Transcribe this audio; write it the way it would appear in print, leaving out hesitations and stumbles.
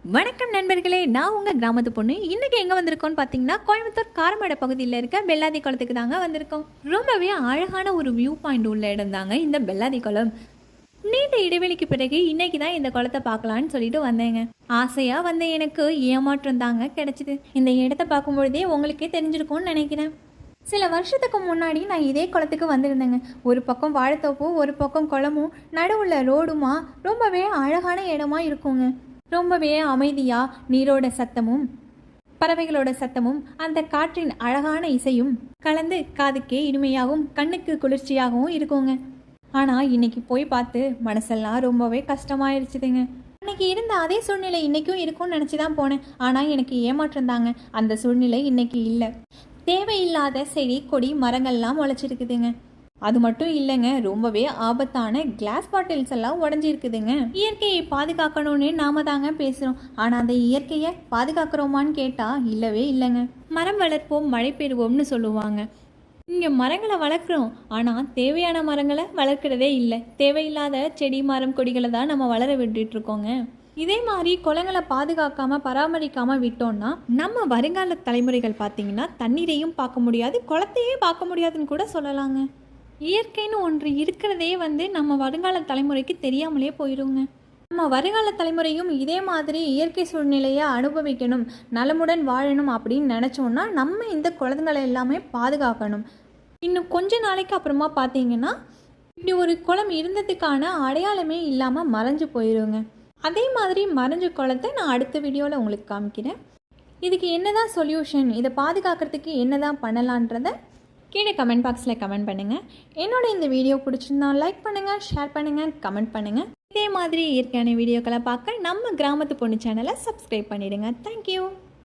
வணக்கம் நண்பர்களே, நான் உங்கள் கிராமத்து பொண்ணு. இன்றைக்கி எங்கே வந்திருக்கோன்னு பார்த்தீங்கன்னா, கோயம்புத்தூர் காரமடை பகுதியில் இருக்க பெல்லாதி குளத்துக்கு தாங்க வந்திருக்கோம். ரொம்பவே அழகான ஒரு வியூ பாயிண்ட் உள்ள இடம் தாங்க இந்த பெல்லாதி குளம். நீண்ட இடைவெளிக்கு பிறகு இன்றைக்கி தான் இந்த குளத்தை பார்க்கலான்னு சொல்லிட்டு வந்தேங்க. ஆசையாக வந்த எனக்கு ஏமாற்றம் தாங்க கிடச்சிது. இந்த இடத்த பார்க்கும்பொழுதே உங்களுக்கே தெரிஞ்சிருக்கும்னு நினைக்கிறேன். சில வருஷத்துக்கு முன்னாடி நான் இதே குளத்துக்கு வந்திருந்தேங்க. ஒரு பக்கம் வாழைத்தோப்பும் ஒரு பக்கம் குளமும் நடுவில் ரோடுமா ரொம்பவே அழகான இடமா இருக்குங்க. ரொம்பவே அமைதியாக நீரோட சத்தமும் பறவைகளோட சத்தமும் அந்த காற்றின் அழகான இசையும் கலந்து காதுக்கே இனிமையாகவும் கண்ணுக்கு குளிர்ச்சியாகவும் இருக்குங்க. ஆனால் இன்னைக்கு போய் பார்த்து மனசெல்லாம் ரொம்பவே கஷ்டமாயிருச்சுதுங்க. அன்னைக்கு இருந்த அதே சூழ்நிலை இன்றைக்கும் இருக்கும்னு நினச்சி தான் போனேன். ஆனால் எனக்கு ஏமாற்றம் தாங்க. அந்த சூழ்நிலை இன்னைக்கு இல்லை. தேவையில்லாத செடி கொடி மரங்கள்லாம் முளைச்சிருக்குதுங்க. அது மட்டும் இல்லைங்க, ரொம்பவே ஆபத்தான கிளாஸ் பாட்டில்ஸ் எல்லாம் உடஞ்சிருக்குதுங்க. இயற்கையை பாதுகாக்கணும்னு நாம தாங்க பேசுகிறோம். ஆனால் அந்த இயற்கையை பாதுகாக்கிறோமான்னு கேட்டால் இல்லவே இல்லைங்க. மரம் வளர்ப்போம் மழை பெறுவோம்னு சொல்லுவாங்க. இங்கே மரங்களை வளர்க்குறோம், ஆனால் தேவையான மரங்களை வளர்க்குறதே இல்லை. தேவையில்லாத செடி மரம் கொடிகளை தான் நம்ம வளர விட்டுட்ருக்கோங்க. இதே மாதிரி குளங்களை பாதுகாக்காமல் பராமரிக்காமல் விட்டோம்னா நம்ம வருங்கால தலைமுறைகள் பார்த்திங்கன்னா தண்ணீரையும் பார்க்க முடியாது, குளத்தையே பார்க்க முடியாதுன்னு கூட சொல்லலாங்க. இயற்கைன்னு ஒன்று இருக்கிறதே நம்ம வருங்கால தலைமுறைக்கு தெரியாமலே போயிடுங்க. நம்ம வருங்கால தலைமுறையும் இதே மாதிரி இயற்கை சூழ்நிலையை அனுபவிக்கணும், நலமுடன் வாழணும் அப்படின்னு நினச்சோன்னா நம்ம இந்த குளங்களை எல்லாமே பாதுகாக்கணும். இன்னும் கொஞ்ச நாளைக்கு அப்புறமா பார்த்தீங்கன்னா இப்படி ஒரு குளம் இருந்ததுக்கான அடையாளமே இல்லாமல் மறைஞ்சு போயிடுங்க. அதே மாதிரி மறைஞ்ச குளத்தை நான் அடுத்த வீடியோவில் உங்களுக்கு காமிக்கிறேன். இதுக்கு என்னதான் சொல்யூஷன், இதை பாதுகாக்கிறதுக்கு என்னதான் பண்ணலான்றதை கீழே கமெண்ட் பாக்ஸில் கமெண்ட் பண்ணுங்கள். என்னோட இந்த வீடியோ பிடிச்சிருந்தா லைக் பண்ணுங்கள், ஷேர் பண்ணுங்கள், கமெண்ட் பண்ணுங்கள். இதே மாதிரி இயற்கையான வீடியோக்களை பார்க்க நம்ம கிராமத்து பொண்ணு சேனலை சப்ஸ்கிரைப் பண்ணிவிடுங்க. தேங்க்யூ.